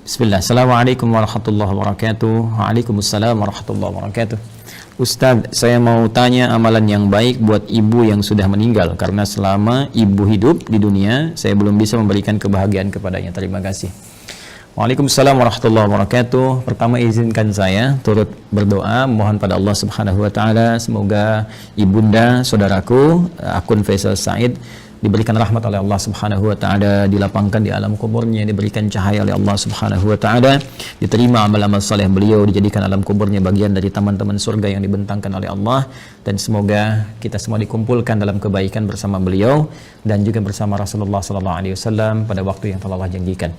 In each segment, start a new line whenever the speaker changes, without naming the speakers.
Bismillah. Assalamualaikum warahmatullahi wabarakatuh. Waalaikumsalam warahmatullahi wabarakatuh. Ustadz, saya mau tanya amalan yang baik buat ibu yang sudah meninggal, karena selama ibu hidup di dunia saya belum bisa memberikan kebahagiaan kepadanya. Terima kasih. Waalaikumsalam warahmatullahi wabarakatuh. Pertama izinkan saya turut berdoa mohon pada Allah Subhanahu wa taala semoga ibunda saudaraku akun Faisal Said diberikan rahmat oleh Allah Subhanahu wa taala, dilapangkan di alam kuburnya, diberikan cahaya oleh Allah Subhanahu wa taala, diterima amal-amal saleh beliau, dijadikan alam kuburnya bagian dari taman-taman surga yang dibentangkan oleh Allah, dan semoga kita semua dikumpulkan dalam kebaikan bersama beliau dan juga bersama Rasulullah sallallahu alaihi wasallam pada waktu yang telah Allah janjikan.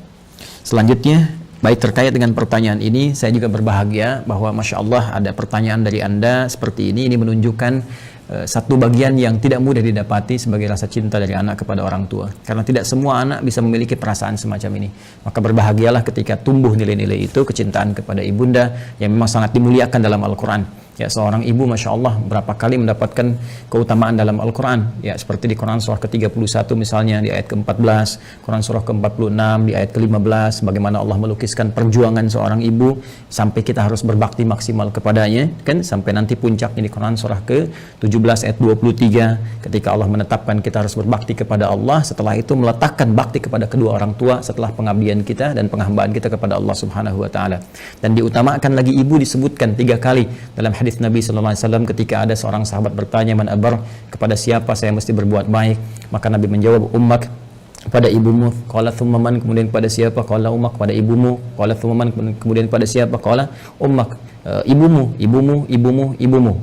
Selanjutnya, baik terkait dengan pertanyaan ini, saya juga berbahagia bahwa Masya Allah ada pertanyaan dari Anda seperti ini menunjukkan satu bagian yang tidak mudah didapati sebagai rasa cinta dari anak kepada orang tua, karena tidak semua anak bisa memiliki perasaan semacam ini. Maka berbahagialah ketika tumbuh nilai-nilai itu, kecintaan kepada ibunda yang memang sangat dimuliakan dalam Al-Quran. Ya, seorang ibu Masya Allah berapa kali mendapatkan keutamaan dalam Al-Quran, ya, seperti di Quran surah ke-31 misalnya di ayat ke-14, Quran surah ke-46 di ayat ke-15, bagaimana Allah melukiskan perjuangan seorang ibu sampai kita harus berbakti maksimal kepadanya, kan, sampai nanti puncaknya di Quran surah ke-17 ayat 23 ketika Allah menetapkan kita harus berbakti kepada Allah, setelah itu meletakkan bakti kepada kedua orang tua setelah pengabdian kita dan penghambaan kita kepada Allah Subhanahu wa taala. Dan diutamakan lagi ibu disebutkan 3 kali dalam hadis Nabi sallallahu alaihi wasallam ketika ada seorang sahabat bertanya, man abar, kepada siapa saya mesti berbuat baik? Maka Nabi menjawab, ummak, kepada ibumu. Qala thumma man, kemudian kepada siapa? Qala ummak, kepada ibumu. Qala thumma man, kemudian kepada siapa? Qala ummak, ibumu.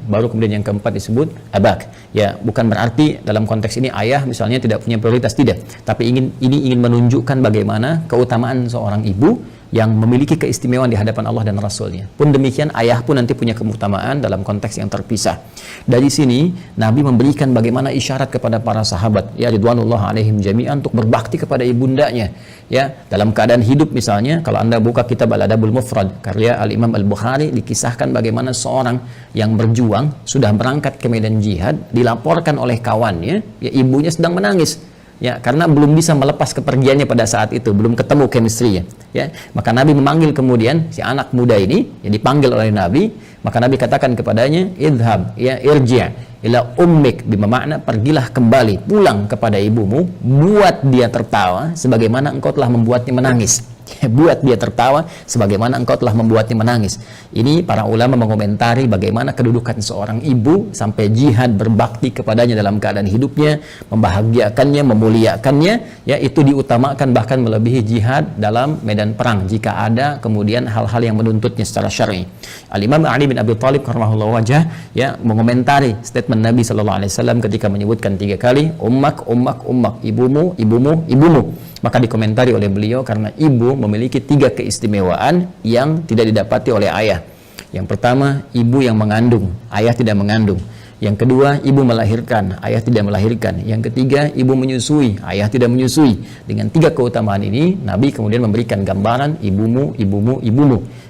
Baru kemudian yang keempat disebut abak. Ya, bukan berarti dalam konteks ini ayah misalnya tidak punya prioritas, tidak, tapi ini ingin menunjukkan bagaimana keutamaan seorang ibu yang memiliki keistimewaan di hadapan Allah dan Rasulnya. Pun demikian ayah pun nanti punya keutamaan dalam konteks yang terpisah. Dari sini Nabi memberikan bagaimana isyarat kepada para sahabat, ya ridwanullah alaihim jami'an, untuk berbakti kepada ibundanya. Ya, dalam keadaan hidup misalnya, kalau Anda buka kitab Al-Adabul Mufrad karya Al-Imam Al-Bukhari, dikisahkan bagaimana seorang yang berjuang sudah berangkat ke medan jihad, dilaporkan oleh kawannya, ya ibunya sedang menangis. Ya, karena belum bisa melepas kepergiannya pada saat itu, belum ketemu chemistry-nya. Ya, maka Nabi memanggil kemudian si anak muda ini, ya dipanggil oleh Nabi, maka Nabi katakan kepadanya, idhab, ya irji' ila ummik, bermakna pergilah kembali, pulang kepada ibumu, buat dia tertawa sebagaimana engkau telah membuatnya menangis. Buat dia tertawa sebagaimana engkau telah membuatnya menangis. Ini para ulama mengomentari bagaimana kedudukan seorang ibu sampai jihad berbakti kepadanya dalam keadaan hidupnya, membahagiakannya, memuliakannya, ya itu diutamakan bahkan melebihi jihad dalam medan perang jika ada kemudian hal-hal yang menuntutnya secara syar'i. Al-Imam Ali bin Abi Thalib karramallahu wajhah, ya mengomentari statement Nabi sallallahu alaihi wasallam ketika menyebutkan 3 kali ummak, ibumu. Maka dikomentari oleh beliau, karena ibu memiliki 3 keistimewaan yang tidak didapati oleh ayah. Yang pertama, ibu yang mengandung, ayah tidak mengandung. Yang kedua, ibu melahirkan, ayah tidak melahirkan. Yang ketiga, ibu menyusui, ayah tidak menyusui. Dengan 3 keutamaan ini, Nabi kemudian memberikan gambaran ibumu.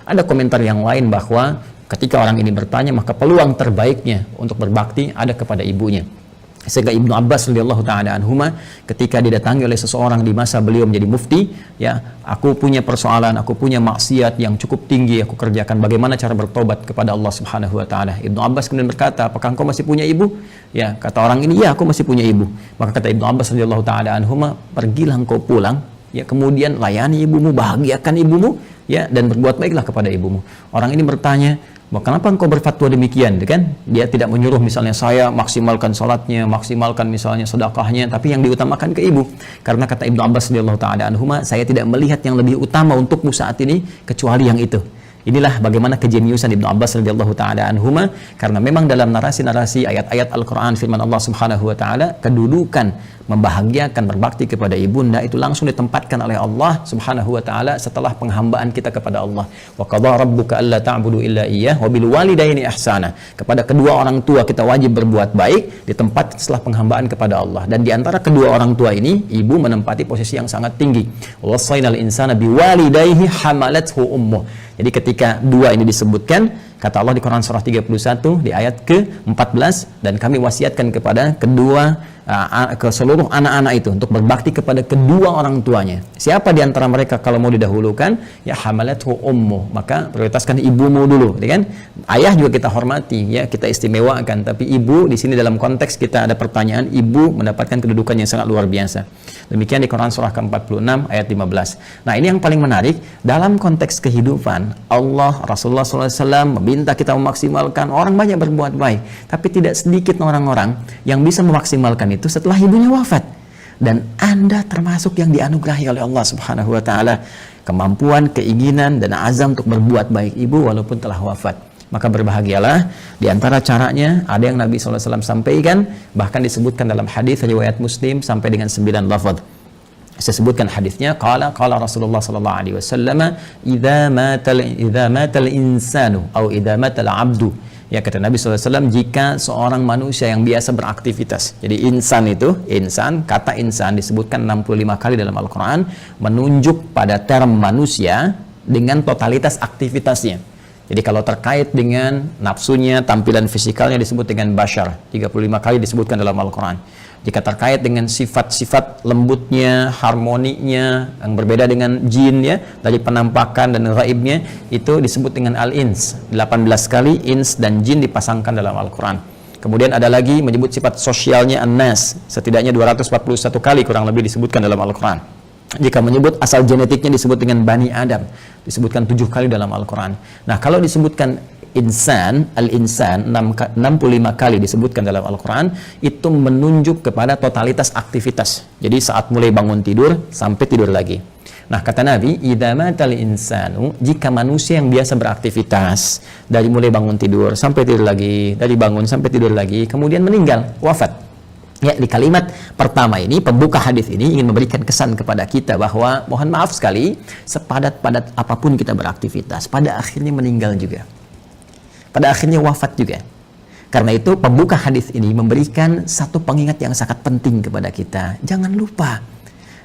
Ada komentar yang lain bahwa ketika orang ini bertanya, maka peluang terbaiknya untuk berbakti ada kepada ibunya. Sehingga Ibnu Abbas radhiyallahu ta'ala anhuma ketika didatangi oleh seseorang di masa beliau menjadi mufti, ya, aku punya persoalan, aku punya maksiat yang cukup tinggi aku kerjakan, bagaimana cara bertobat kepada Allah Subhanahu wa taala? Ibnu Abbas kemudian berkata, apakah engkau masih punya ibu? Ya, kata orang ini, ya aku masih punya ibu. Maka kata Ibnu Abbas radhiyallahu ta'ala anhuma, pergilah engkau pulang, ya, kemudian layani ibumu, bahagiakan ibumu, ya, dan berbuat baiklah kepada ibumu. Orang ini bertanya, kenapa engkau berfatwa demikian, kan? Dia tidak menyuruh misalnya saya maksimalkan salatnya, maksimalkan misalnya sedekahnya, tapi yang diutamakan ke ibu. Karena kata Ibnu Abbas radhiyallahu taala anhuma, saya tidak melihat yang lebih utama untukmu saat ini kecuali yang itu. Inilah bagaimana kejeniusan Ibnu Abbas radhiyallahu taala anhuma, karena memang dalam narasi-narasi ayat-ayat Al-Qur'an firman Allah Subhanahu wa taala, kedudukan membahagiakan berbakti kepada ibunda itu langsung ditempatkan oleh Allah Subhanahu wa taala setelah penghambaan kita kepada Allah. Wa qadha rabbuka alla ta'budu illa iyyah wa bil walidaini ihsana. Kepada kedua orang tua kita wajib berbuat baik di tempat setelah penghambaan kepada Allah. Dan di antara kedua orang tua ini, ibu menempati posisi yang sangat tinggi. Wassaynal insana biwalidayhi hamalathu ummuh. Jadi ketika 2 ini disebutkan, Kata Allah di Quran surah 31 di ayat ke-14, dan kami wasiatkan kepada ke seluruh anak-anak itu untuk berbakti kepada kedua orang tuanya. Siapa di antara mereka kalau mau didahulukan? Ya hamalathu ummu, maka prioritaskan ibumu dulu, ya kan? Ayah juga kita hormati, ya kita istimewakan, tapi ibu di sini dalam konteks kita ada pertanyaan, ibu mendapatkan kedudukan yang sangat luar biasa. Demikian di Quran surah ke-46 ayat 15. Nah, ini yang paling menarik dalam konteks kehidupan. Allah, Rasulullah SAW meminta kita memaksimalkan, orang banyak berbuat baik, tapi tidak sedikit orang-orang yang bisa memaksimalkan itu setelah ibunya wafat. Dan Anda termasuk yang dianugerahi oleh Allah Subhanahu wa taala kemampuan, keinginan dan azam untuk berbuat baik ibu walaupun telah wafat. Maka berbahagialah. Di antara caranya ada yang Nabi SAW sampaikan, bahkan disebutkan dalam hadis riwayat Muslim sampai dengan 9 lafaz. Saya sebutkan hadisnya, qala Rasulullah sallallahu alaihi wasallam, idza matal insanu atau idza matal abdu. Ya, kata Nabi SAW, jika seorang manusia yang biasa beraktivitas. Jadi insan itu, kata insan disebutkan 65 kali dalam Al-Quran, menunjuk pada term manusia dengan totalitas aktivitasnya. Jadi kalau terkait dengan nafsunya, tampilan fisikalnya disebut dengan bashar, 35 kali disebutkan dalam Al-Quran. Jika terkait dengan sifat-sifat lembutnya, harmoninya, yang berbeda dengan jin ya, dari penampakan dan gaibnya, itu disebut dengan al-ins. 18 kali ins dan jin dipasangkan dalam Al-Quran. Kemudian ada lagi menyebut sifat sosialnya an-nas, setidaknya 241 kali kurang lebih disebutkan dalam Al-Quran. Jika menyebut asal genetiknya disebut dengan Bani Adam, disebutkan 7 kali dalam Al-Quran. Nah, kalau disebutkan insan, al-insan 65 kali disebutkan dalam Al-Quran, itu menunjuk kepada totalitas aktivitas. Jadi saat mulai bangun tidur sampai tidur lagi. Nah, kata Nabi, idza matal insanu, jika manusia yang biasa beraktivitas dari mulai bangun tidur sampai tidur lagi, dari bangun sampai tidur lagi, kemudian meninggal, wafat. Ya, di kalimat pertama ini, pembuka hadis ini ingin memberikan kesan kepada kita bahwa mohon maaf sekali, sepadat-padat apapun kita beraktivitas, pada akhirnya meninggal juga. Pada akhirnya wafat juga. Karena itu pembuka hadis ini memberikan satu pengingat yang sangat penting kepada kita. Jangan lupa,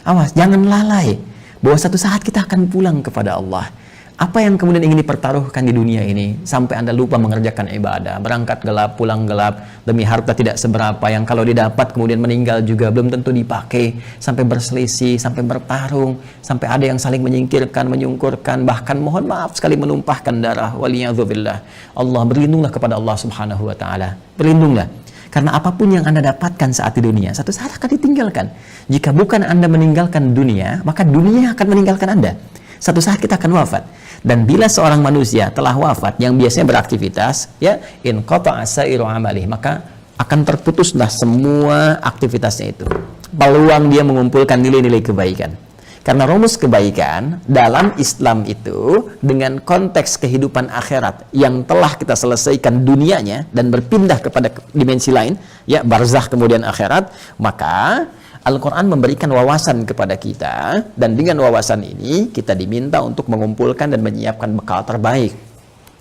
awas, jangan lalai bahwa satu saat kita akan pulang kepada Allah. Apa yang kemudian ingin dipertaruhkan di dunia ini sampai Anda lupa mengerjakan ibadah, berangkat gelap, pulang gelap, demi harta tidak seberapa yang kalau didapat kemudian meninggal juga belum tentu dipakai, sampai berselisih, sampai bertarung, sampai ada yang saling menyingkirkan, menyungkurkan, bahkan mohon maaf sekali menumpahkan darah. Waliyadzubillah. Allah, berlindunglah kepada Allah Subhanahu wa taala. Berlindunglah. Karena apapun yang Anda dapatkan saat di dunia, satu saat akan ditinggalkan. Jika bukan Anda meninggalkan dunia, maka dunia akan meninggalkan Anda. Satu saat kita akan wafat. Dan bila seorang manusia telah wafat yang biasanya beraktivitas, ya, in qata'a sa'iru amalih, maka akan terputuslah semua aktivitasnya itu. Peluang dia mengumpulkan nilai-nilai kebaikan. Karena rumus kebaikan dalam Islam itu dengan konteks kehidupan akhirat yang telah kita selesaikan dunianya dan berpindah kepada dimensi lain, ya, barzakh kemudian akhirat, maka Al-Quran memberikan wawasan kepada kita, dan dengan wawasan ini kita diminta untuk mengumpulkan dan menyiapkan bekal terbaik.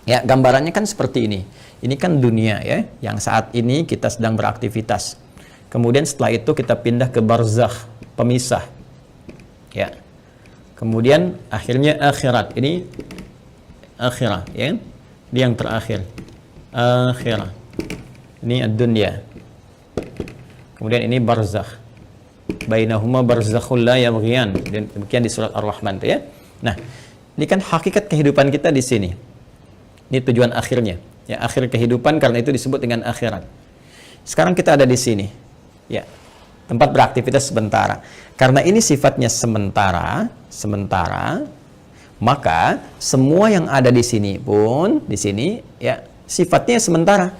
Ya, gambarannya kan seperti ini. Ini kan dunia ya, yang saat ini kita sedang beraktivitas. Kemudian setelah itu kita pindah ke barzakh, pemisah. Ya. Kemudian akhirnya akhirat. Ini akhirat, ya. Ini yang terakhir. Akhirat. Ini ad-dunya. Kemudian ini barzakh. Bainahuma barzakhul la yabghiyan. Demikian di surat Ar-Rahman itu ya. Nah, ini kan hakikat kehidupan kita di sini. Ini tujuan akhirnya. Ya, akhir kehidupan, karena itu disebut dengan akhirat. Sekarang kita ada di sini. Ya. Tempat beraktivitas sementara. Karena ini sifatnya sementara, maka semua yang ada di sini pun di sini ya sifatnya sementara.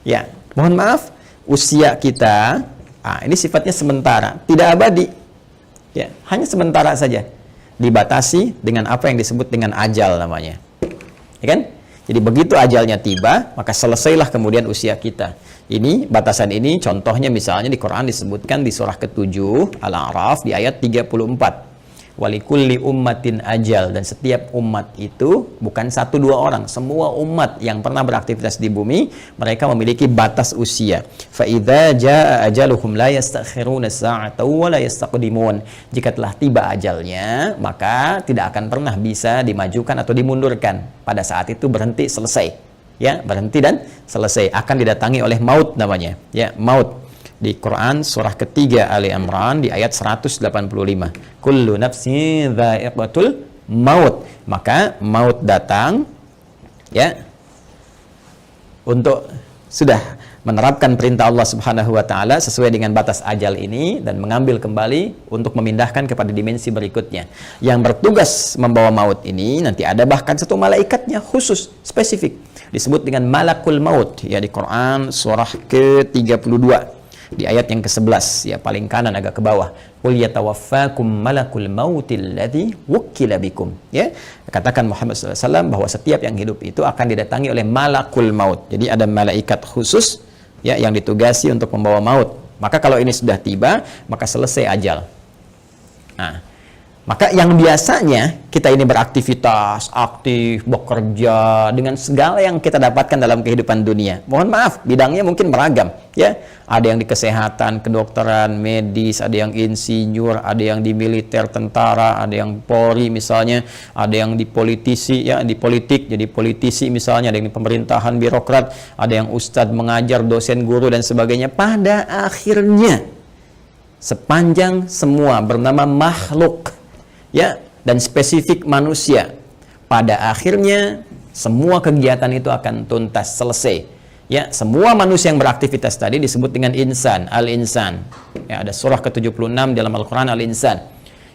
Ya, mohon maaf, usia kita ini sifatnya sementara, tidak abadi. Ya, hanya sementara saja. Dibatasi dengan apa yang disebut dengan ajal namanya. Ya kan? Jadi begitu ajalnya tiba, maka selesailah kemudian usia kita. Ini batasan ini contohnya misalnya di Quran disebutkan di surah ke-7 Al-A'raf di ayat 34. walikulli ummatin ajal, dan setiap umat itu bukan satu dua orang, semua umat yang pernah beraktivitas di bumi mereka memiliki batas usia. Fa idza jaa ajaluhum la yastakhiruna sa'atan wa la yastaqdimun. Jika telah tiba ajalnya, maka tidak akan pernah bisa dimajukan atau dimundurkan. Pada saat itu berhenti, selesai. Ya, berhenti dan selesai, akan didatangi oleh maut namanya. Ya, maut. Di Quran surah ketiga Ali Imran di ayat 185. Kullu nafsin dha'iqatul maut. Maka maut datang ya untuk sudah menerapkan perintah Allah Subhanahu wa taala sesuai dengan batas ajal ini dan mengambil kembali untuk memindahkan kepada dimensi berikutnya. Yang bertugas membawa maut ini nanti ada bahkan satu malaikatnya khusus, spesifik, disebut dengan malakul maut ya di Quran surah ke-32 di ayat yang ke-11 ya, paling kanan agak ke bawah. Qul yatawaffakum malakul mautil ladzi wukkila bikum. Ya, katakan Muhammad SAW bahwa setiap yang hidup itu akan didatangi oleh malakul maut. Jadi ada malaikat khusus ya yang ditugasi untuk membawa maut. Maka kalau ini sudah tiba, maka selesai ajal. Nah, maka yang biasanya kita ini beraktivitas, aktif, bekerja dengan segala yang kita dapatkan dalam kehidupan dunia. Mohon maaf, bidangnya mungkin beragam, ya. Ada yang di kesehatan, kedokteran, medis, ada yang insinyur, ada yang di militer, tentara, ada yang Polri misalnya, ada yang di politisi, ya, di politik, jadi politisi misalnya, ada yang di pemerintahan, birokrat, ada yang ustadz mengajar, dosen, guru dan sebagainya. Pada akhirnya, sepanjang semua bernama makhluk, ya, dan spesifik manusia, pada akhirnya semua kegiatan itu akan tuntas, selesai. Ya, semua manusia yang beraktivitas tadi disebut dengan insan, al-insan. Ya, ada surah ke-76 dalam Al-Qur'an, al-insan.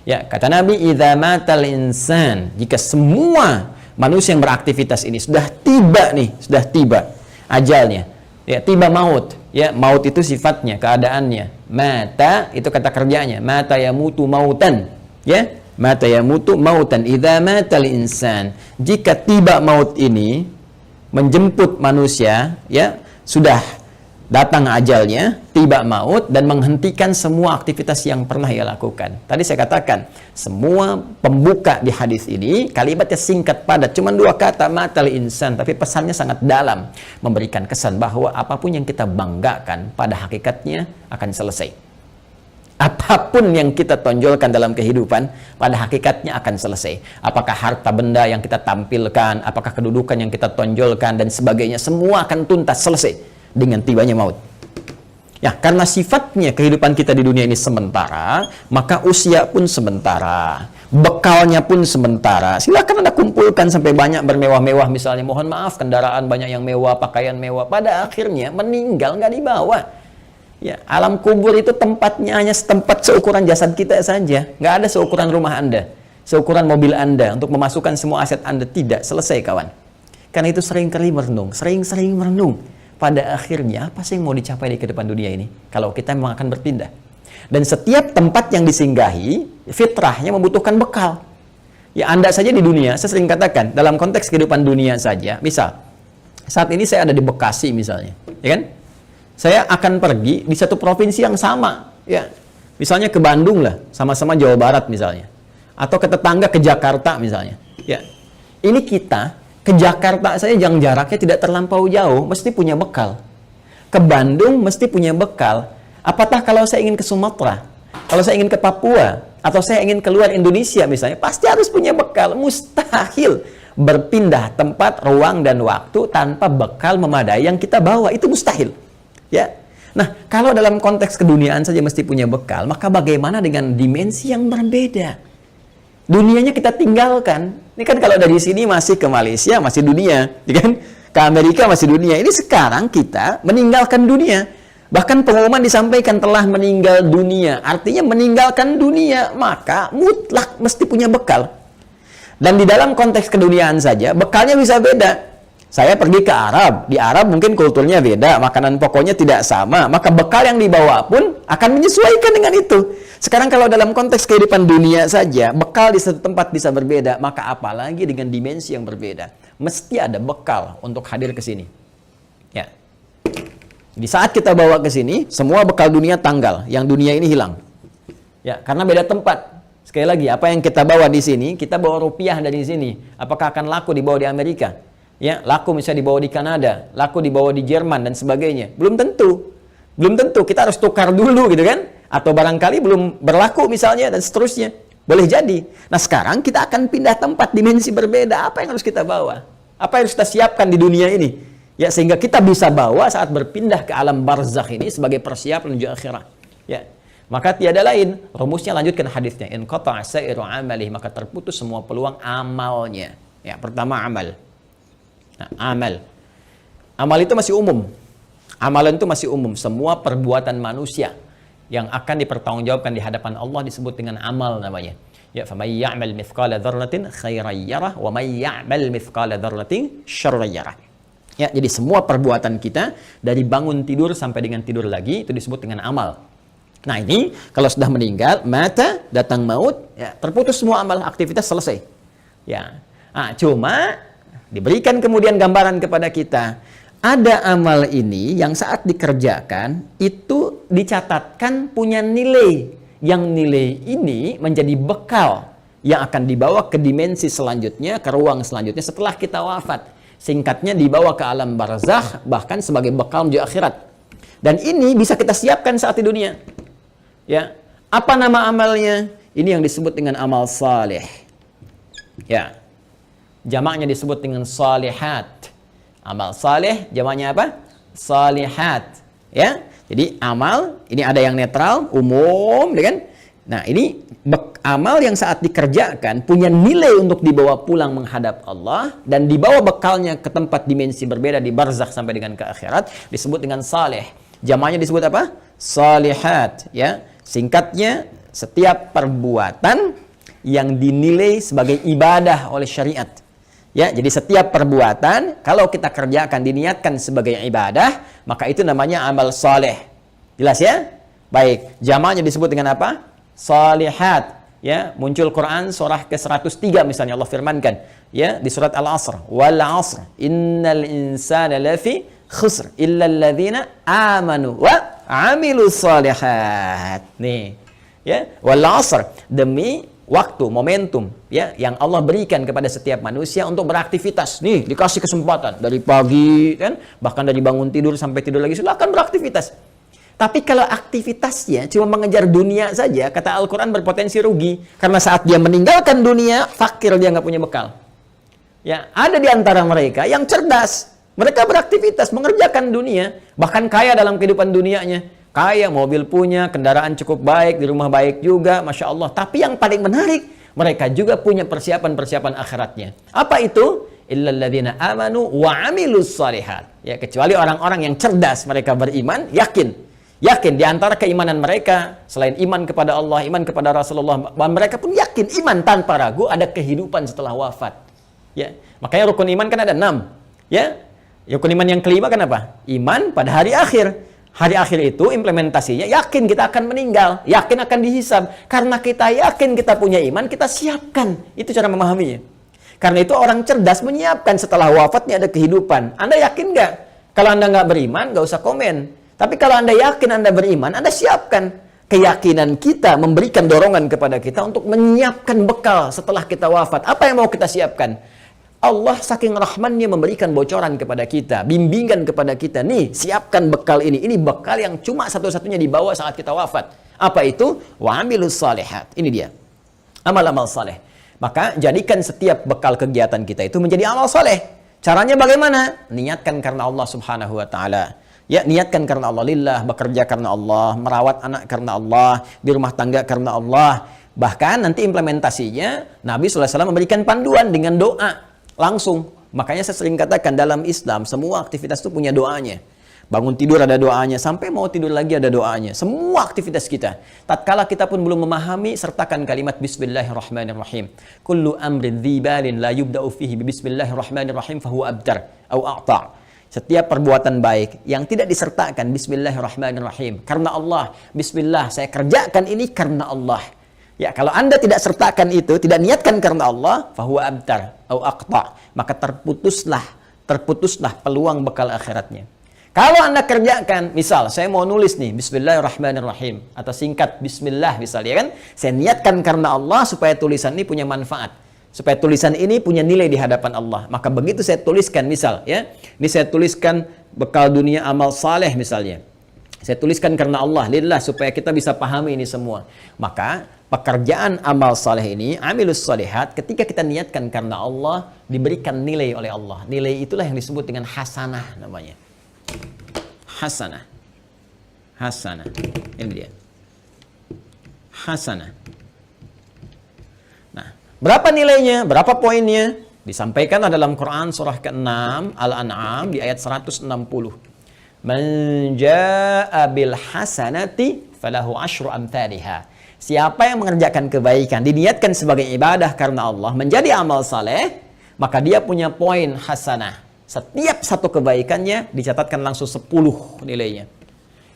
Ya, kata Nabi, idza matal insan, jika semua manusia yang beraktivitas ini sudah tiba nih, sudah tiba ajalnya. Ya, tiba maut. Ya, maut itu sifatnya, keadaannya. Mata itu kata kerjanya, mata yamutu mautan. Ya, mata yamutu mautan. Idza matal insan, jika tiba maut ini menjemput manusia, ya, sudah datang ajalnya, tiba maut dan menghentikan semua aktivitas yang pernah ia lakukan. Tadi saya katakan, semua pembuka di hadis ini kalimatnya singkat padat, cuma 2 kata, matal insan, tapi pesannya sangat dalam, memberikan kesan bahwa apapun yang kita banggakan pada hakikatnya akan selesai. Apapun yang kita tonjolkan dalam kehidupan, pada hakikatnya akan selesai. Apakah harta benda yang kita tampilkan, apakah kedudukan yang kita tonjolkan, dan sebagainya, semua akan tuntas, selesai dengan tibanya maut. Ya, karena sifatnya kehidupan kita di dunia ini sementara, maka usia pun sementara, bekalnya pun sementara. Silakan Anda kumpulkan sampai banyak bermewah-mewah misalnya, mohon maaf, kendaraan banyak yang mewah, pakaian mewah, pada akhirnya meninggal nggak dibawa. Ya, alam kubur itu tempatnya hanya setempat seukuran jasad kita saja. Nggak ada seukuran rumah Anda, seukuran mobil Anda untuk memasukkan semua aset Anda. Tidak, selesai kawan. Karena itu sering-kali merenung, sering-sering merenung. Pada akhirnya, apa sih yang mau dicapai di kehidupan dunia ini? Kalau kita memang akan berpindah. Dan setiap tempat yang disinggahi, fitrahnya membutuhkan bekal. Ya, Anda saja di dunia, saya sering katakan, dalam konteks kehidupan dunia saja, misal, saat ini saya ada di Bekasi misalnya, ya kan? Saya akan pergi di satu provinsi yang sama, ya. Misalnya ke Bandung lah, sama-sama Jawa Barat misalnya. Atau ke tetangga ke Jakarta misalnya. Ya. Ini kita ke Jakarta saja yang jaraknya tidak terlampau jauh, mesti punya bekal. Ke Bandung mesti punya bekal. Apatah kalau saya ingin ke Sumatera, kalau saya ingin ke Papua, atau saya ingin keluar Indonesia misalnya, pasti harus punya bekal. Mustahil berpindah tempat, ruang, dan waktu tanpa bekal memadai yang kita bawa. Itu mustahil. Ya, nah kalau dalam konteks keduniaan saja mesti punya bekal, maka bagaimana dengan dimensi yang berbeda? Dunianya kita tinggalkan. Ini kan kalau dari sini masih ke Malaysia, masih dunia, ya kan? Ke Amerika masih dunia. Ini sekarang kita meninggalkan dunia. Bahkan pengumuman disampaikan telah meninggal dunia. Artinya meninggalkan dunia, maka mutlak mesti punya bekal. Dan di dalam konteks keduniaan saja, bekalnya bisa beda. Saya pergi ke Arab, di Arab mungkin kulturnya beda, makanan pokoknya tidak sama, maka bekal yang dibawa pun akan menyesuaikan dengan itu. Sekarang kalau dalam konteks kehidupan dunia saja, bekal di satu tempat bisa berbeda, maka apalagi dengan dimensi yang berbeda. Mesti ada bekal untuk hadir ke sini. Ya. Di saat kita bawa ke sini, semua bekal dunia tanggal, yang dunia ini hilang. Ya, karena beda tempat. Sekali lagi, apa yang kita bawa di sini, kita bawa rupiah dari sini. Apakah akan laku dibawa di Amerika? Ya, laku misalnya dibawa di Kanada, laku dibawa di Jerman dan sebagainya. Belum tentu. Belum tentu. Kita harus tukar dulu gitu kan? Atau barangkali belum berlaku misalnya dan seterusnya. Boleh jadi. Nah, sekarang kita akan pindah tempat, dimensi berbeda. Apa yang harus kita bawa? Apa yang harus kita siapkan di dunia ini? Ya, sehingga kita bisa bawa saat berpindah ke alam barzakh ini sebagai persiapan menuju akhirat. Ya. Maka tiada lain, rumusnya lanjutkan hadisnya. In qata'a sa'iru amalih, maka terputus semua peluang amalnya. Ya, pertama amal. Nah, amal. Amal itu masih umum. Amalan itu masih umum. Semua perbuatan manusia yang akan dipertanggungjawabkan di hadapan Allah disebut dengan amal namanya. Ya, faman ya'mal mithqala dzarratin khairan yarah wa man ya'mal mithqala dzarratin syarran yarah. Ya, jadi semua perbuatan kita dari bangun tidur sampai dengan tidur lagi itu disebut dengan amal. Nah, ini kalau sudah meninggal, mata, datang maut, ya, terputus semua amal, aktivitas selesai. Ya. Nah, cuma diberikan kemudian gambaran kepada kita. Ada amal ini yang saat dikerjakan itu dicatatkan punya nilai. Yang nilai ini menjadi bekal yang akan dibawa ke dimensi selanjutnya, ke ruang selanjutnya setelah kita wafat. Singkatnya dibawa ke alam barzakh, bahkan sebagai bekal menuju akhirat. Dan ini bisa kita siapkan saat di dunia. Ya, apa nama amalnya? Ini yang disebut dengan amal saleh. Ya, jamaknya disebut dengan salihat. Amal saleh, jamaknya apa? Salihat. Ya, jadi amal ini ada yang netral, umum, kan? Nah, ini amal yang saat dikerjakan punya nilai untuk dibawa pulang menghadap Allah dan dibawa bekalnya ke tempat dimensi berbeda di barzakh sampai dengan ke akhirat disebut dengan saleh. Jamaknya disebut apa? Salihat. Ya. Singkatnya, setiap perbuatan yang dinilai sebagai ibadah oleh syariat. Ya, jadi setiap perbuatan kalau kita kerjakan diniatkan sebagai ibadah, maka itu namanya amal saleh. Jelas ya? Baik, jamaknya disebut dengan apa? Salihat. Ya, muncul Quran surah ke-103 misalnya Allah firmankan, ya, di surat Al-Asr, wal 'asr innal insana lafi khusr illa alladzina amanu wa amilus salihat. Nih, ya, wal 'asr, demi waktu, momentum, ya, yang Allah berikan kepada setiap manusia untuk beraktivitas. Nih, dikasih kesempatan dari pagi kan, bahkan dari bangun tidur sampai tidur lagi silakan beraktivitas. Tapi kalau aktivitasnya cuma mengejar dunia saja, kata Al-Quran berpotensi rugi. Karena saat dia meninggalkan dunia, fakir, dia nggak punya bekal. Ya, ada di antara mereka yang cerdas. Mereka beraktivitas, mengerjakan dunia. Bahkan kaya dalam kehidupan dunianya. Kaya, mobil punya, kendaraan cukup baik, di rumah baik juga, Masya Allah. Tapi yang paling menarik, mereka juga punya persiapan-persiapan akhiratnya. Apa itu? Illalladzina amanu wa amilus salihat. Ya, kecuali orang-orang yang cerdas, mereka beriman, yakin di antara keimanan mereka, selain iman kepada Allah, iman kepada Rasulullah, mereka pun yakin, iman tanpa ragu ada kehidupan setelah wafat. Ya, makanya rukun iman kan ada 6. Ya, rukun iman yang kelima kan apa? Iman pada hari akhir. Hari akhir itu implementasinya yakin kita akan meninggal, yakin akan dihisab. Karena kita yakin kita punya iman, kita siapkan. Itu cara memahaminya. Karena itu orang cerdas menyiapkan setelah wafatnya ada kehidupan. Anda yakin nggak? Kalau Anda nggak beriman, nggak usah komen. Tapi kalau Anda yakin Anda beriman, Anda siapkan. Keyakinan kita memberikan dorongan kepada kita untuk menyiapkan bekal setelah kita wafat. Apa yang mau kita siapkan? Allah saking rahmannya memberikan bocoran kepada kita, bimbingan kepada kita. Nih, siapkan bekal ini. Ini bekal yang cuma satu-satunya dibawa saat kita wafat. Apa itu? Wa amilus salihat. Ini dia. Amal-amal saleh. Maka jadikan setiap bekal kegiatan kita itu menjadi amal saleh. Caranya bagaimana? Niatkan karena Allah Subhanahu wa taala. Ya, niatkan karena Allah lillah, bekerja karena Allah, merawat anak karena Allah, di rumah tangga karena Allah. Bahkan nanti implementasinya Nabi SAW memberikan panduan dengan doa langsung. Makanya saya sering katakan dalam Islam semua aktivitas itu punya doanya. Bangun tidur ada doanya, sampai mau tidur lagi ada doanya. Semua aktivitas kita. Tatkala kita pun belum memahami, sertakan kalimat Bismillahirrahmanirrahim. Kullu amrin dzibalin la yubda'u fihi Bismillahirrahmanirrahim fahuwa abtar au a'ta'. Setiap perbuatan baik yang tidak disertakan Bismillahirrahmanirrahim karena Allah, Bismillah, saya kerjakan ini karena Allah. Ya, kalau Anda tidak sertakan itu, tidak niatkan karena Allah, fahuwa abtar au aqta, maka terputuslah peluang bekal akhiratnya. Kalau Anda kerjakan, misal saya mau nulis nih Bismillahirrahmanirrahim atau singkat Bismillah misalnya kan, saya niatkan karena Allah supaya tulisan ini punya manfaat, supaya tulisan ini punya nilai di hadapan Allah. Maka begitu saya tuliskan misal ya, ini saya tuliskan bekal dunia amal saleh misalnya. Saya tuliskan karena Allah, lillah, supaya kita bisa pahami ini semua. Maka pekerjaan amal saleh ini, amilus salihat, ketika kita niatkan karena Allah, diberikan nilai oleh Allah. Nilai itulah yang disebut dengan hasanah namanya. Hasanah. Hasanah. Ini dia. Hasanah. Nah, berapa nilainya? Berapa poinnya? Disampaikan dalam Quran surah ke-6 Al-An'am di ayat 160. Man jaa'a bil hasanati falahu asyru amthaliha. Siapa yang mengerjakan kebaikan, diniatkan sebagai ibadah karena Allah, menjadi amal saleh, maka dia punya poin hasanah. Setiap satu kebaikannya dicatatkan langsung 10 nilainya.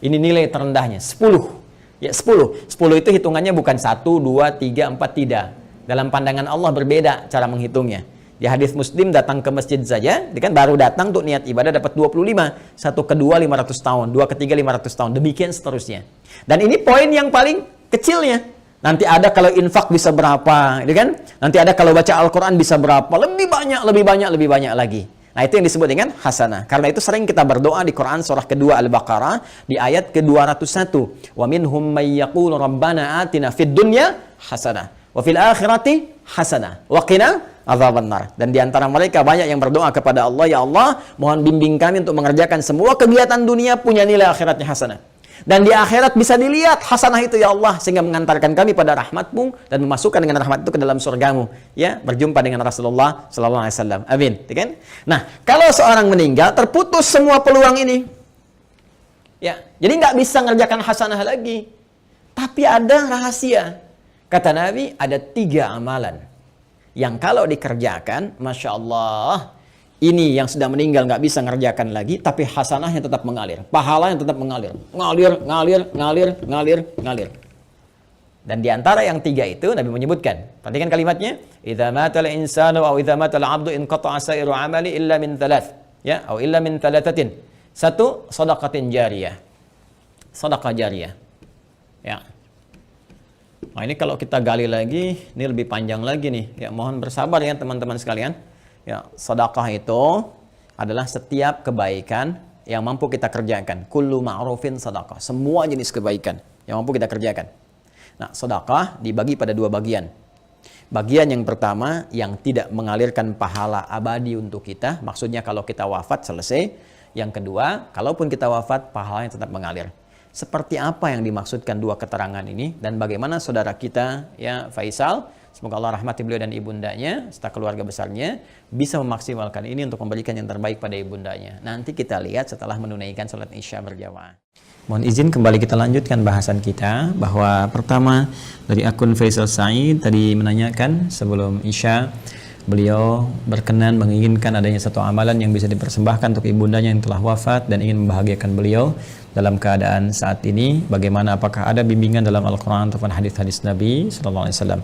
Ini nilai terendahnya, 10. Ya, 10. 10 itu hitungannya bukan 1, 2, 3, 4, tidak. Dalam pandangan Allah berbeda cara menghitungnya. Di hadis Muslim datang ke masjid saja, kan baru datang untuk niat ibadah dapat 25. Satu kedua 500 tahun, dua ketiga 500 tahun, demikian seterusnya. Dan ini poin yang paling kecilnya. Nanti ada kalau infak bisa berapa, gitu kan? Nanti ada kalau baca Al-Quran bisa berapa, lebih banyak, lebih banyak, lebih banyak lagi. Nah, itu yang disebut dengan hasanah. Karena itu sering kita berdoa di Quran surah kedua Al-Baqarah di ayat ke-201. Wa minhum may yaqulu rabbana atina fid dunya hasanah wa fil akhirati hasanah wa qina adzabannar. Dan di antara mereka banyak yang berdoa kepada Allah, ya Allah, mohon bimbing kami untuk mengerjakan semua kegiatan dunia punya nilai akhiratnya hasanah. Dan di akhirat bisa dilihat hasanah itu ya Allah, sehingga mengantarkan kami pada rahmat-Mu dan memasukkan dengan rahmat itu ke dalam surga-Mu, ya, berjumpa dengan Rasulullah sallallahu alaihi wasallam. Amin, kan? Nah, kalau seorang meninggal terputus semua peluang ini. Ya, jadi nggak bisa mengerjakan hasanah lagi. Tapi ada rahasia. Kata Nabi, ada 3 amalan yang kalau dikerjakan, Masya Allah, ini yang sudah meninggal nggak bisa ngerjakan lagi, tapi hasanahnya tetap mengalir, pahalanya tetap mengalir, ngalir. Dan di antara yang 3 itu Nabi menyebutkan, perhatikan kalimatnya, idza matal insanu aw idza matal abdu in qata'a sa'iru amali illa min thalath, ya, atau illa min thalathatin. 1, shadaqatin jariyah. Sedekah jariyah. Ya. Nah, ini kalau kita gali lagi, ini lebih panjang lagi nih. Ya, mohon bersabar ya teman-teman sekalian. Ya, sedekah itu adalah setiap kebaikan yang mampu kita kerjakan. Kullu ma'rufin sedekah. Semua jenis kebaikan yang mampu kita kerjakan. Nah, sedekah dibagi pada 2 bagian. Bagian yang pertama yang tidak mengalirkan pahala abadi untuk kita. Maksudnya kalau kita wafat selesai. Yang kedua, kalaupun kita wafat, pahalanya tetap mengalir. Seperti apa yang dimaksudkan 2 keterangan ini dan bagaimana saudara kita ya Faisal, semoga Allah rahmati beliau dan ibundanya serta keluarga besarnya bisa memaksimalkan ini untuk memberikan yang terbaik pada ibundanya. Nanti kita lihat setelah menunaikan salat Isya berjamaah. Mohon izin kembali kita lanjutkan bahasan kita, bahwa pertama dari akun Faisal Said tadi menanyakan sebelum Isya, beliau berkenan menginginkan adanya satu amalan yang bisa dipersembahkan untuk ibundanya yang telah wafat dan ingin membahagiakan beliau dalam keadaan saat ini. Bagaimana, apakah ada bimbingan dalam Al-Quran ataupun hadis-hadis Nabi Sallallahu Alaihi Wasallam?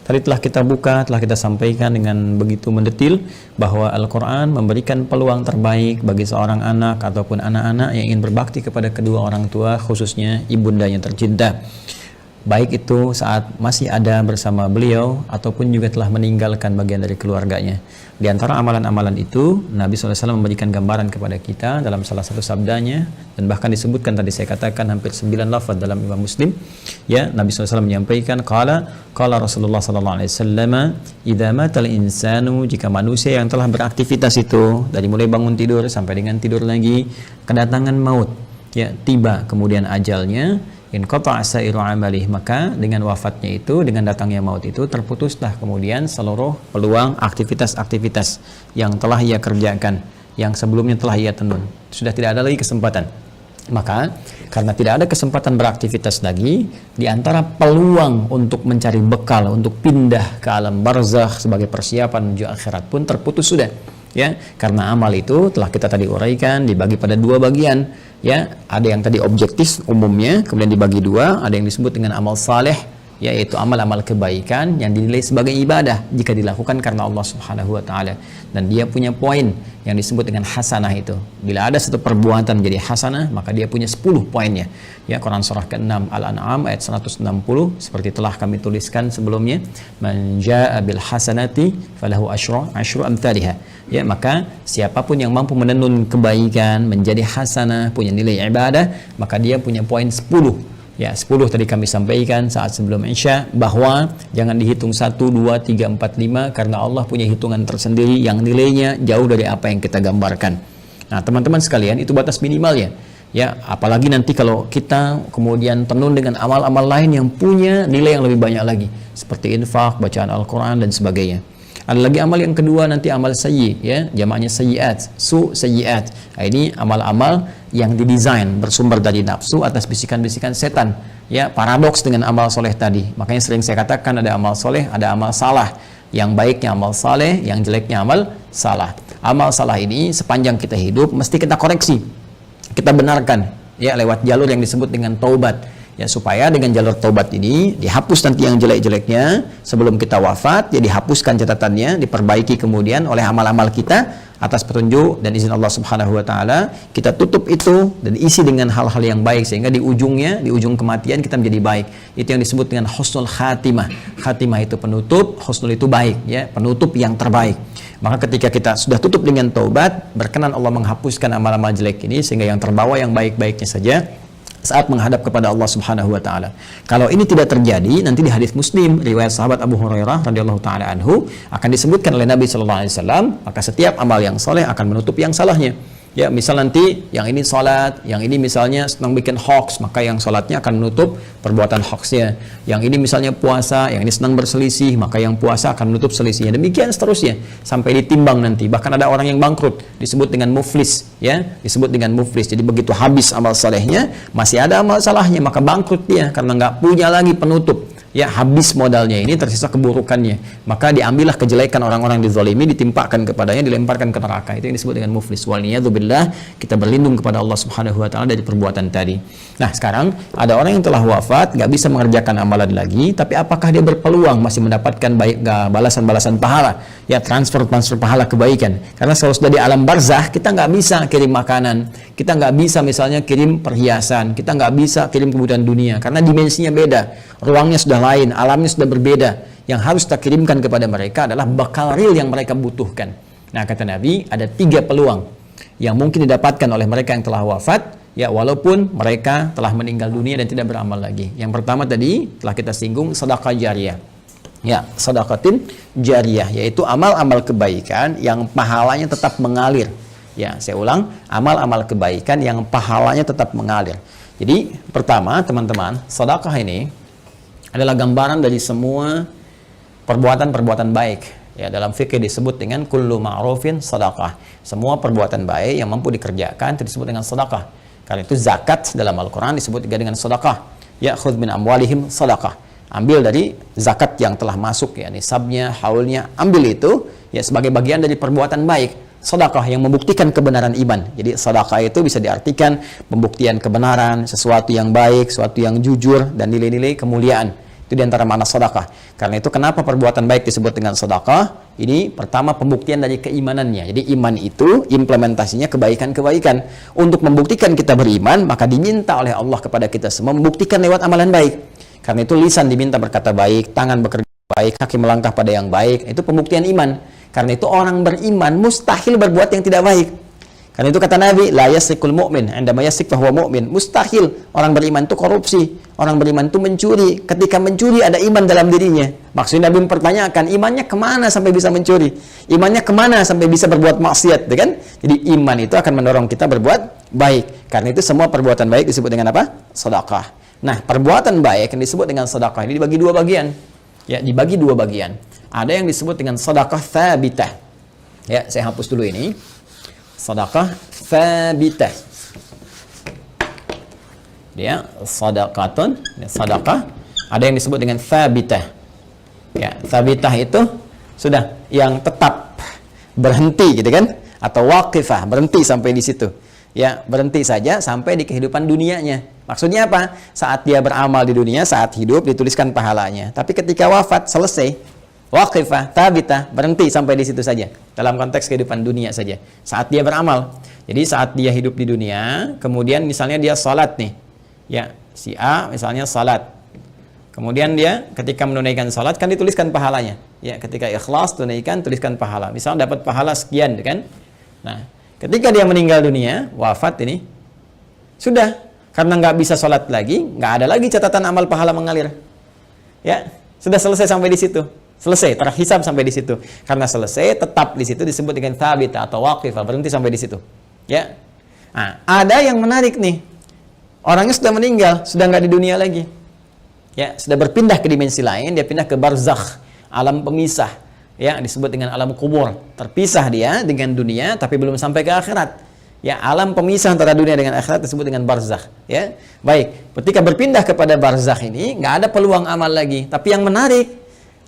Tadi telah kita buka, telah kita sampaikan dengan begitu mendetil bahwa Al-Quran memberikan peluang terbaik bagi seorang anak ataupun anak-anak yang ingin berbakti kepada kedua orang tua, khususnya ibundanya tercinta. Baik itu saat masih ada bersama beliau ataupun juga telah meninggalkan bagian dari keluarganya. Di antara amalan-amalan itu, Nabi SAW memberikan gambaran kepada kita dalam salah satu sabdanya, dan bahkan disebutkan tadi saya katakan hampir 9 lafaz dalam Imam Muslim. Ya, Nabi SAW menyampaikan, qala Rasulullah SAW, idza matal insanu, jika manusia yang telah beraktivitas itu dari mulai bangun tidur sampai dengan tidur lagi, kedatangan maut, ya, tiba kemudian ajalnya, in qata'a sa'iru amalih, maka dengan wafatnya itu, dengan datangnya maut itu, terputuslah kemudian seluruh peluang aktivitas-aktivitas yang telah ia kerjakan, yang sebelumnya telah ia tenun. Sudah tidak ada lagi kesempatan. Maka karena tidak ada kesempatan beraktivitas lagi, di antara peluang untuk mencari bekal untuk pindah ke alam barzakh sebagai persiapan menuju akhirat pun terputus sudah. Ya, karena amal itu telah kita tadi uraikan dibagi pada 2 bagian. Ya, ada yang tadi objektif umumnya, kemudian dibagi 2, ada yang disebut dengan amal saleh, yaitu amal-amal kebaikan yang dinilai sebagai ibadah jika dilakukan karena Allah Subhanahu wa taala. Dan dia punya poin yang disebut dengan hasanah itu. Bila ada satu perbuatan menjadi hasanah, maka dia punya 10 poinnya. Ya, Quran surah ke-6 Al-An'am ayat 160 seperti telah kami tuliskan sebelumnya, man jaa'a bil hasanati falahu asyru amsalihha. Ya, maka siapapun yang mampu menenun kebaikan menjadi hasanah, punya nilai ibadah, maka dia punya poin 10. Ya, 10 tadi kami sampaikan saat sebelum Isya, bahwa jangan dihitung 1, 2, 3, 4, 5 karena Allah punya hitungan tersendiri yang nilainya jauh dari apa yang kita gambarkan. Nah, teman-teman sekalian, itu batas minimalnya. Ya, apalagi nanti kalau kita kemudian tenun dengan amal-amal lain yang punya nilai yang lebih banyak lagi, seperti infak, bacaan Al-Quran dan sebagainya. Ada lagi amal yang kedua, nanti amal sayyi, ya, jamaknya sayyiat, sayyiat. Nah, ini amal-amal yang didesain bersumber dari nafsu atas bisikan-bisikan setan. Ya, paradoks dengan amal soleh tadi. Makanya sering saya katakan ada amal soleh, ada amal salah. Yang baiknya amal saleh, yang jeleknya amal salah. Amal salah ini sepanjang kita hidup mesti kita koreksi, kita benarkan, ya, lewat jalur yang disebut dengan taubat. Ya, supaya dengan jalur taubat ini dihapus nanti yang jelek-jeleknya sebelum kita wafat, ya dihapuskan catatannya, diperbaiki kemudian oleh amal-amal kita atas petunjuk dan izin Allah Subhanahu wa taala. Kita tutup itu dan isi dengan hal-hal yang baik sehingga di ujungnya, di ujung kematian kita menjadi baik. Itu yang disebut dengan husnul khatimah. Khatimah itu penutup, husnul itu baik, ya, penutup yang terbaik. Maka ketika kita sudah tutup dengan taubat, berkenan Allah menghapuskan amal-amal jelek ini sehingga yang terbawa yang baik-baiknya saja saat menghadap kepada Allah Subhanahu wa taala. Kalau ini tidak terjadi, nanti di hadis Muslim riwayat sahabat Abu Hurairah radhiyallahu taala anhu akan disebutkan oleh Nabi sallallahu alaihi wasallam, maka setiap amal yang soleh akan menutup yang salahnya. Ya, misal nanti yang ini salat, yang ini misalnya senang bikin hoax, maka yang salatnya akan menutup perbuatan hoaxnya. Yang ini misalnya puasa, yang ini senang berselisih, maka yang puasa akan menutup selisihnya. Demikian seterusnya sampai ditimbang nanti. Bahkan ada orang yang bangkrut disebut dengan muflis, ya, disebut dengan muflis. Jadi begitu habis amal salehnya, masih ada amal salahnya, maka bangkrut dia karena nggak punya lagi penutup. Ya, habis modalnya ini, tersisa keburukannya, maka diambillah kejelekan orang-orang dizalimi, ditimpakan kepadanya, dilemparkan ke neraka. Itu yang disebut dengan muflis. Waliyadzubillah, kita berlindung kepada Allah Subhanahu wa taala dari perbuatan tadi. Nah, sekarang ada orang yang telah wafat, nggak bisa mengerjakan amalan lagi, tapi apakah dia berpeluang masih mendapatkan baik balasan-balasan pahala? Ya, transfer pahala kebaikan. Karena kalau sudah di alam barzah, kita nggak bisa kirim makanan, kita nggak bisa misalnya kirim perhiasan, kita nggak bisa kirim kebutuhan dunia, karena dimensinya beda, ruangnya sudah lain, alamnya sudah berbeda. Yang harus kita kirimkan kepada mereka adalah bakal real yang mereka butuhkan. Nah, kata Nabi, ada 3 peluang yang mungkin didapatkan oleh mereka yang telah wafat, ya, walaupun mereka telah meninggal dunia dan tidak beramal lagi. Yang pertama tadi telah kita singgung, sedekah jariyah. Ya, sedekatin jariyah, yaitu amal-amal kebaikan yang pahalanya tetap mengalir. Ya, saya ulang, amal-amal kebaikan yang pahalanya tetap mengalir. Jadi, pertama, teman-teman, sedekah ini adalah gambaran dari semua perbuatan-perbuatan baik. Ya, dalam fikih disebut dengan kullu ma'rufin sedekah. Semua perbuatan baik yang mampu dikerjakan itu disebut dengan sedekah. Karena itu zakat dalam Al-Qur'an disebut juga dengan sedekah. Ya, khudz min amwalihim sedekah. Ambil dari zakat yang telah masuk, ya, nisabnya, haulnya, ambil itu, ya, sebagai bagian dari perbuatan baik. Sedekah yang membuktikan kebenaran iman. Jadi sedekah itu bisa diartikan pembuktian kebenaran, sesuatu yang baik, sesuatu yang jujur, dan nilai-nilai kemuliaan. Itu diantara makna sedekah. Karena itu kenapa perbuatan baik disebut dengan sedekah? Ini pertama pembuktian dari keimanannya. Jadi iman itu implementasinya kebaikan-kebaikan. Untuk membuktikan kita beriman, maka diminta oleh Allah kepada kita semua membuktikan lewat amalan baik. Karena itu lisan diminta berkata baik, tangan bekerja baik, kaki melangkah pada yang baik. Itu pembuktian iman. Karena itu orang beriman mustahil berbuat yang tidak baik. Karena itu kata Nabi, la yasrikul mu'min, indama yasrik fahuwa mu'min. Mustahil orang beriman itu korupsi, orang beriman itu mencuri. Ketika mencuri ada iman dalam dirinya. Maksudnya Nabi mempertanyakan, imannya kemana sampai bisa mencuri? Imannya kemana sampai bisa berbuat maksiat, kan? Jadi iman itu akan mendorong kita berbuat baik. Karena itu semua perbuatan baik disebut dengan apa? Sedekah. Nah, perbuatan baik yang disebut dengan sedekah ini dibagi 2 bagian. Ya, dibagi 2 bagian. Ada yang disebut dengan sedekah tsabitah. Ya, saya hapus dulu ini. Sedekah tsabitah. Dia sedekatun, sedekah. Ada yang disebut dengan tsabitah. Ya, tsabitah itu sudah yang tetap berhenti gitu kan? Atau waqifah, berhenti sampai di situ. ya berhenti saja sampai di kehidupan dunianya. Maksudnya apa? Saat dia beramal di dunia, saat hidup dituliskan pahalanya. Tapi ketika wafat selesai, waqifah, tabitah, berhenti sampai di situ saja. Dalam konteks kehidupan dunia saja. Saat dia beramal. Jadi saat dia hidup di dunia, kemudian misalnya dia salat nih. Ya, si A misalnya salat. Kemudian dia ketika menunaikan salat kan dituliskan pahalanya. Ya, ketika ikhlas tunaikan tuliskan pahala. Misal dapat pahala sekian kan. Nah, ketika dia meninggal dunia, wafat ini sudah karena nggak bisa salat lagi, nggak ada lagi catatan amal pahala mengalir. Ya, sudah selesai sampai di situ. Selesai, terhisab sampai di situ. Karena selesai, tetap di situ disebut dengan thabit atau waqifah, berhenti sampai di situ. Ya. Nah, ada yang menarik nih. Orangnya sudah meninggal, sudah nggak di dunia lagi. Ya, sudah berpindah ke dimensi lain, dia pindah ke barzakh, alam pemisah, ya, disebut dengan alam kubur. Terpisah dia dengan dunia tapi belum sampai ke akhirat. Ya, alam pemisah antara dunia dengan akhirat disebut dengan barzakh, ya. Baik, ketika berpindah kepada barzakh ini nggak ada peluang amal lagi, tapi yang menarik,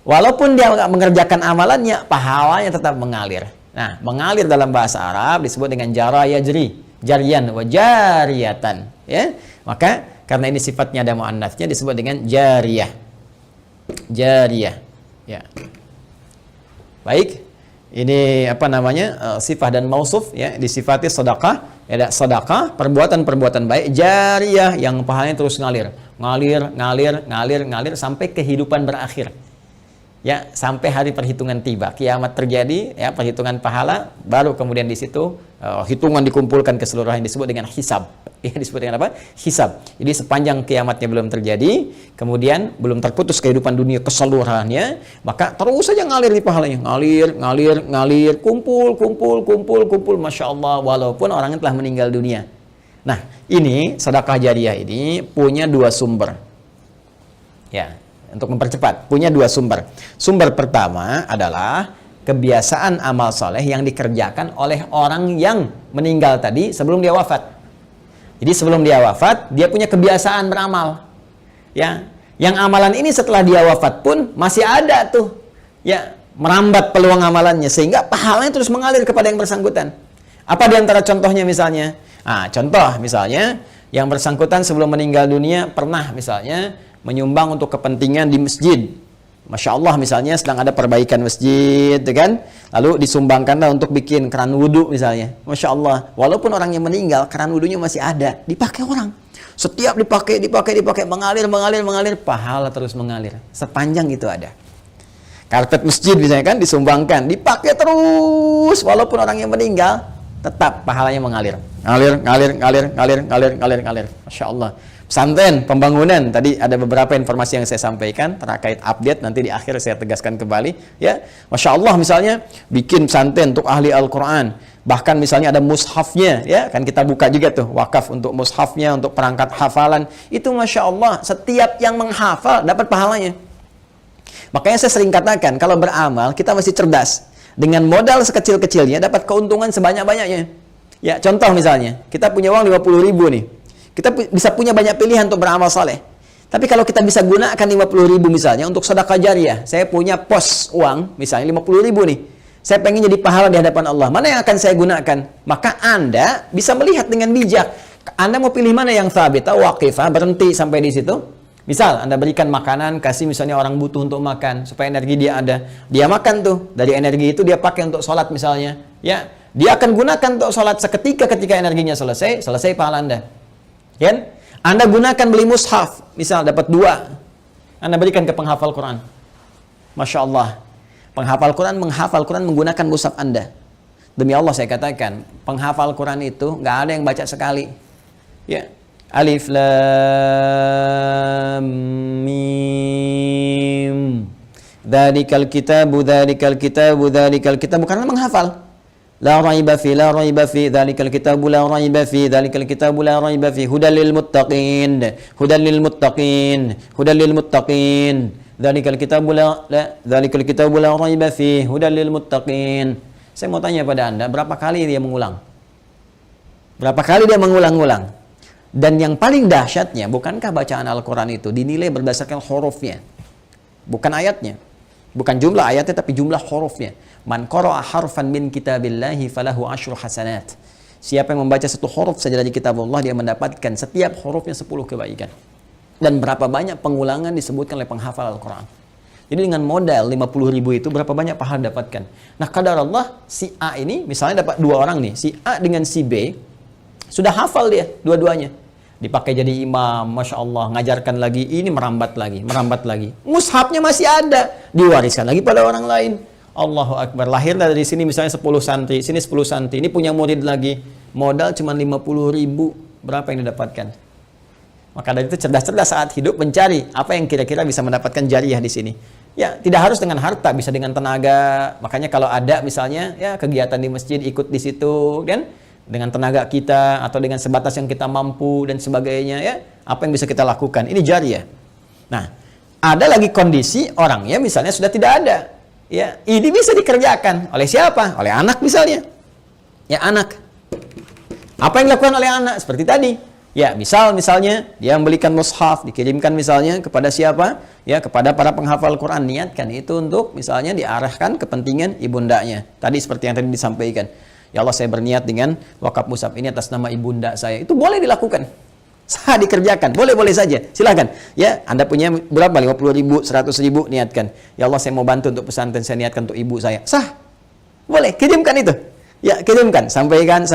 walaupun dia nggak mengerjakan amalannya, pahalanya tetap mengalir. Nah, mengalir dalam bahasa Arab disebut dengan jara yajri, jarian wa jariyatan, ya. Maka karena ini sifatnya ada muannats-nya disebut dengan jariyah. Jariyah. Ya. Baik. Ini apa namanya? Sifat dan mausuf ya, disifati sedekah, ya sedekah, perbuatan-perbuatan baik jariyah yang pahalanya terus ngalir. Ngalir sampai kehidupan berakhir. Ya, sampai hari perhitungan tiba, kiamat terjadi, ya, perhitungan pahala, baru kemudian di situ hitungan dikumpulkan keseluruhan disebut dengan hisab. Ya, disebut dengan apa? Hisab. Jadi sepanjang kiamatnya belum terjadi, kemudian belum terputus kehidupan dunia keseluruhannya, maka terus saja ngalir di pahalanya, ngalir, kumpul, masya Allah, walaupun orangnya telah meninggal dunia. Nah, ini sedekah jariyah ini punya dua sumber. Ya. Untuk mempercepat, punya dua sumber. Sumber pertama adalah kebiasaan amal soleh yang dikerjakan oleh orang yang meninggal tadi sebelum dia wafat. Jadi sebelum dia wafat, dia punya kebiasaan beramal. Ya, yang amalan ini setelah dia wafat pun masih ada tuh. Ya, merambat peluang amalannya sehingga pahalanya terus mengalir kepada yang bersangkutan. Apa di antara contohnya misalnya? Contoh misalnya yang bersangkutan sebelum meninggal dunia pernah misalnya menyumbang untuk kepentingan di masjid. Masya Allah misalnya sedang ada perbaikan masjid, kan? Lalu disumbangkanlah untuk bikin keran wudhu misalnya. Masya Allah, walaupun orangnya meninggal, keran wudhunya masih ada, dipakai orang. Setiap dipakai, mengalir, pahala terus mengalir. Sepanjang itu ada. Karpet masjid misalnya kan disumbangkan, dipakai terus, walaupun orangnya meninggal, tetap pahalanya mengalir. Ngalir. Masya Allah. Pesantren, pembangunan, tadi ada beberapa informasi yang saya sampaikan terkait update, nanti di akhir saya tegaskan kembali, ya. Masya Allah misalnya bikin pesantren untuk ahli Al-Quran, bahkan misalnya ada mushafnya, ya, kan kita buka juga tuh wakaf untuk mushafnya, untuk perangkat hafalan, itu Masya Allah setiap yang menghafal dapat pahalanya. Makanya saya sering katakan kalau beramal kita mesti cerdas, dengan modal sekecil-kecilnya dapat keuntungan sebanyak-banyaknya. Ya, contoh misalnya kita punya uang 50.000 nih. Kita bisa punya banyak pilihan untuk beramal saleh. Tapi kalau kita bisa gunakan 50.000 misalnya untuk sedekah jariyah. Saya punya pos uang misalnya 50.000 nih. Saya pengen jadi pahala di hadapan Allah. Mana yang akan saya gunakan? Maka Anda bisa melihat dengan bijak. Anda mau pilih mana yang thabit atau waqifah, berhenti sampai di situ. Misal Anda berikan makanan, kasih misalnya orang butuh untuk makan supaya energi dia ada. Dia makan tuh. Dari energi itu dia pakai untuk sholat misalnya. Ya, dia akan gunakan untuk sholat seketika ketika energinya selesai pahala Anda. Ya, Anda gunakan beli mushaf, misal dapat 2, Anda berikan ke penghafal Quran. Masya Allah, penghafal Quran menghafal Quran menggunakan mushaf Anda. Demi Allah saya katakan, penghafal Quran itu nggak ada yang baca sekali. Ya, alif lam mim, dzalikal kitabu, bukan menghafal. La raiba fi, dzalikal kitabu la raiba fi, hudal lil muttaqin, dzalikal kitabu la raiba fi, hudal lil muttaqin. Saya mau tanya pada Anda, berapa kali dia mengulang? Berapa kali dia mengulang-ulang? Dan yang paling dahsyatnya, bukankah bacaan Al-Quran itu dinilai berdasarkan hurufnya? Bukan ayatnya. Bukan jumlah ayatnya, tapi jumlah hurufnya. Man qara'a harfan min kitabillahi falahu 10 hasanat. Siapa yang membaca satu huruf saja dari kitab Allah, dia mendapatkan setiap hurufnya 10 kebaikan. Dan berapa banyak pengulangan disebutkan oleh penghafal Al-Quran. Jadi dengan modal 50.000 itu berapa banyak pahala dapatkan. Nah, kadar Allah, si A ini misalnya dapat 2 orang nih, si A dengan si B sudah hafal dia dua-duanya. Dipakai jadi imam, Masya Allah, ngajarkan lagi, ini merambat lagi. Mushafnya masih ada, diwariskan lagi pada orang lain. Allahu Akbar, lahir dari sini misalnya 10 santri, sini 10 santri, ini punya murid lagi, modal cuma 50.000, berapa yang didapatkan? Maka dari itu cerdas-cerdas saat hidup mencari apa yang kira-kira bisa mendapatkan jariah di sini. Ya, tidak harus dengan harta, bisa dengan tenaga. Makanya kalau ada misalnya ya kegiatan di masjid, ikut di situ, kan? Dengan tenaga kita atau dengan sebatas yang kita mampu dan sebagainya, ya. Apa yang bisa kita lakukan? Ini jariah. Nah, ada lagi kondisi orangnya misalnya sudah tidak ada. Ya, ini bisa dikerjakan oleh siapa? Oleh anak misalnya. Ya, anak. Apa yang dilakukan oleh anak? Seperti tadi. Ya, misalnya dia membelikan mushaf, dikirimkan misalnya kepada siapa? Ya, kepada para penghafal Quran. Niatkan itu untuk misalnya diarahkan kepentingan ibundanya. Tadi seperti yang tadi disampaikan. Ya Allah, saya berniat dengan wakaf mushaf ini atas nama ibunda saya. Itu boleh dilakukan. Sah dikerjakan, boleh-boleh saja, silakan. Ya, Anda punya berapa? 50.000, 100.000, niatkan. Ya Allah, saya mau bantu untuk pesantren, saya niatkan untuk ibu saya. Sah, boleh, kirimkan itu. Ya, kirimkan, sampaikan,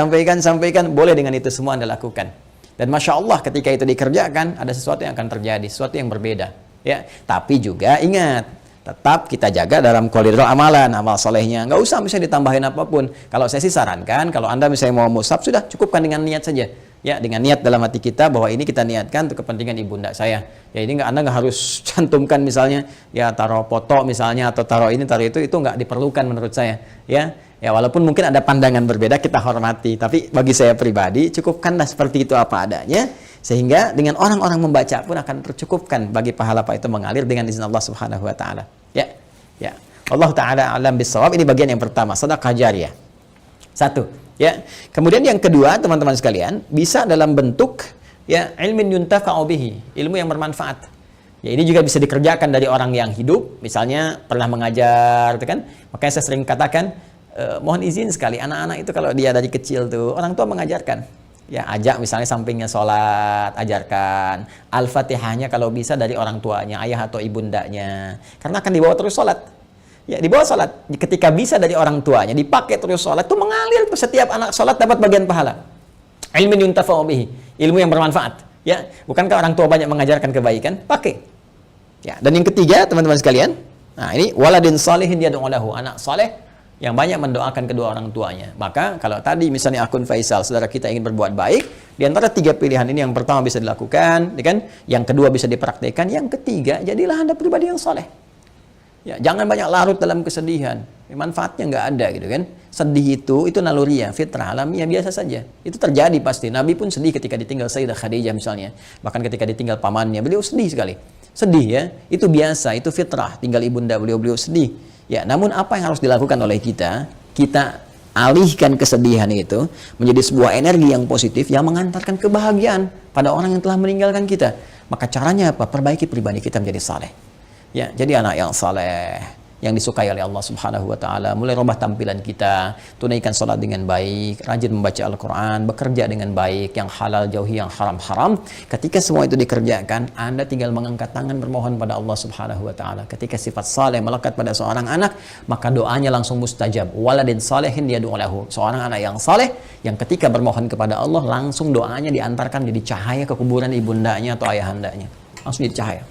boleh dengan itu semua Anda lakukan. Dan Masya Allah, ketika itu dikerjakan, ada sesuatu yang akan terjadi, sesuatu yang berbeda. Ya, tapi juga ingat, tetap kita jaga dalam koridor amalan, amal solehnya. Nggak usah misalnya ditambahin apapun. Kalau saya sih sarankan, kalau Anda misalnya mau mushaf, sudah cukupkan dengan niat saja. Ya, dengan niat dalam hati kita bahwa ini kita niatkan untuk kepentingan ibunda saya. Ya, ini Anda nggak harus cantumkan misalnya, ya taruh foto misalnya atau taruh ini taruh itu nggak diperlukan menurut saya. Ya, walaupun mungkin ada pandangan berbeda, kita hormati. Tapi bagi saya pribadi cukupkanlah seperti itu apa adanya, sehingga dengan orang-orang membaca pun akan tercukupkan bagi pahala apa itu mengalir dengan izin Allah Subhanahu Wa Taala. Ya. Allah Taala alam bisawab. Ini bagian yang pertama, sedekah jariyah. Satu. Ya, kemudian yang kedua, teman-teman sekalian, bisa dalam bentuk ya ilmin yuntafa'u bihi, ilmu yang bermanfaat. Ya, ini juga bisa dikerjakan dari orang yang hidup, misalnya pernah mengajar, itu kan. Makanya saya sering katakan, mohon izin sekali anak-anak itu kalau dia dari kecil tuh orang tua mengajarkan. Ya, ajak misalnya sampingnya sholat, ajarkan. Al-Fatihahnya kalau bisa dari orang tuanya, ayah atau ibundanya. Karena akan dibawa terus sholat. Ya, dibawa sholat. Ketika bisa dari orang tuanya, dipakai terus sholat, itu mengalir tuh setiap anak sholat dapat bagian pahala. Ilmin yuntafa'u bihi, ilmu yang bermanfaat. Ya, bukankah orang tua banyak mengajarkan kebaikan? Pakai. Ya, dan yang ketiga, teman-teman sekalian, nah ini waladin salihin yad'u lahu, anak saleh yang banyak mendoakan kedua orang tuanya. Maka kalau tadi misalnya akun Faisal, saudara kita ingin berbuat baik, di antara 3 pilihan ini yang pertama bisa dilakukan, ya kan? Yang kedua bisa dipraktekkan, yang ketiga jadilah Anda pribadi yang saleh. Ya, jangan banyak larut dalam kesedihan. Manfaatnya nggak ada gitu kan. Sedih itu naluriah, fitrah, alamiah biasa saja. Itu terjadi pasti. Nabi pun sedih ketika ditinggal Sayyidah Khadijah misalnya. Bahkan ketika ditinggal pamannya, beliau sedih sekali. Sedih ya, itu biasa, itu fitrah. Tinggal ibunda beliau sedih. Ya, namun apa yang harus dilakukan oleh kita? Kita alihkan kesedihan itu menjadi sebuah energi yang positif yang mengantarkan kebahagiaan pada orang yang telah meninggalkan kita. Maka caranya apa? Perbaiki pribadi kita menjadi saleh. Ya, jadi anak yang saleh, yang disukai oleh Allah Subhanahu Wa Taala. Mulai rubah tampilan kita, tunaikan sholat dengan baik, rajin membaca Al-Quran, bekerja dengan baik, yang halal jauhi yang haram-haram. Ketika semua itu dikerjakan, Anda tinggal mengangkat tangan bermohon pada Allah Subhanahu Wa Taala. Ketika sifat saleh melekat pada seorang anak, maka doanya langsung mustajab. Waladin salehin yad'u lahu. Seorang anak yang saleh, yang ketika bermohon kepada Allah, langsung doanya diantarkan jadi cahaya ke kuburan ibundanya atau ayahandanya. Langsung jadi cahaya.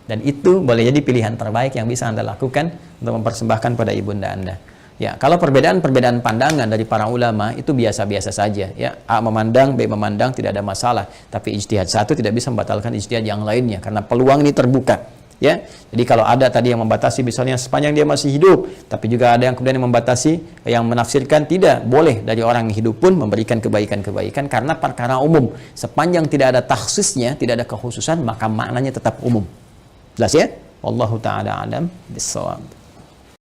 Dan itu boleh jadi pilihan terbaik yang bisa Anda lakukan untuk mempersembahkan pada ibunda Anda. Ya, kalau perbedaan pandangan dari para ulama itu biasa-biasa saja. Ya, A memandang, B memandang, tidak ada masalah. Tapi ijtihad satu tidak bisa membatalkan ijtihad yang lainnya karena peluang ini terbuka. Ya, jadi kalau ada tadi yang membatasi misalnya sepanjang dia masih hidup, tapi juga ada yang kemudian yang membatasi, yang menafsirkan tidak boleh dari orang yang hidup pun memberikan kebaikan-kebaikan karena perkara umum. Sepanjang tidak ada takhsisnya, tidak ada kekhususan, maka maknanya tetap umum. Jelas ya? Wallahu ta'ala alam bissawab.